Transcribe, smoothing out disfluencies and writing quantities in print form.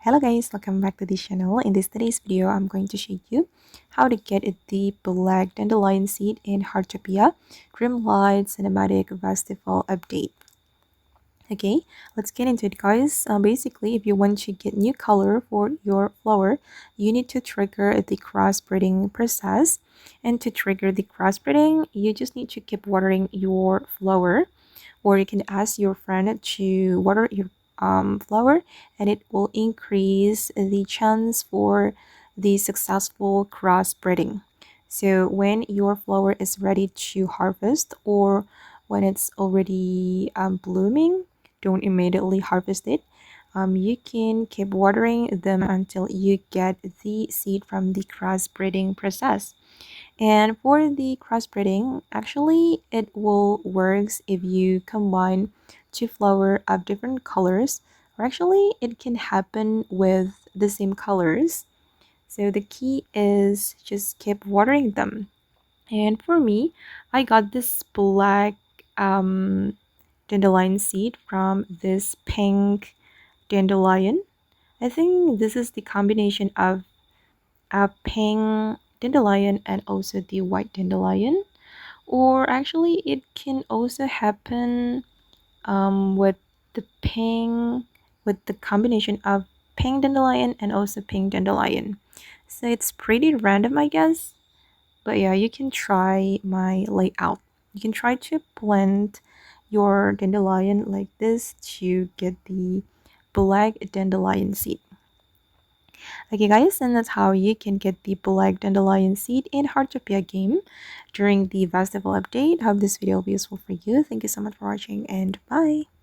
Hello guys, welcome back to this channel. In today's video, I'm going to show you how to get the Black Dandelion Seed in Heartopia Dreamlight Cinematic Festival update. Okay, let's get into it guys. Basically, if you want to get new color for your flower, you need to trigger the crossbreeding process. And to trigger the crossbreeding, you just need to keep watering your flower, or you can ask your friend to water your flower, and it will increase the chance for the successful crossbreeding. So when your flower is ready to harvest, or when it's already blooming, don't immediately harvest it. You can keep watering them until you get the seed from the crossbreeding process. And for the crossbreeding, actually it will works if you combine two flower of different colors, or actually it can happen with the same colors. So the key is just keep watering them. And for me, I got this black dandelion seed from this pink dandelion. I think this is the combination of a pink dandelion and also the white dandelion. Or actually, it can also happen with the pink, with the combination of pink dandelion and also pink dandelion. So it's pretty random, I guess. But yeah, you can try my layout. You can try to blend your dandelion like this to get the black dandelion seed. Okay guys, and that's how you can get the Black Dandelion Seed in Heartopia game during the festival update. Hope this video will be useful for you. Thank you so much for watching and bye!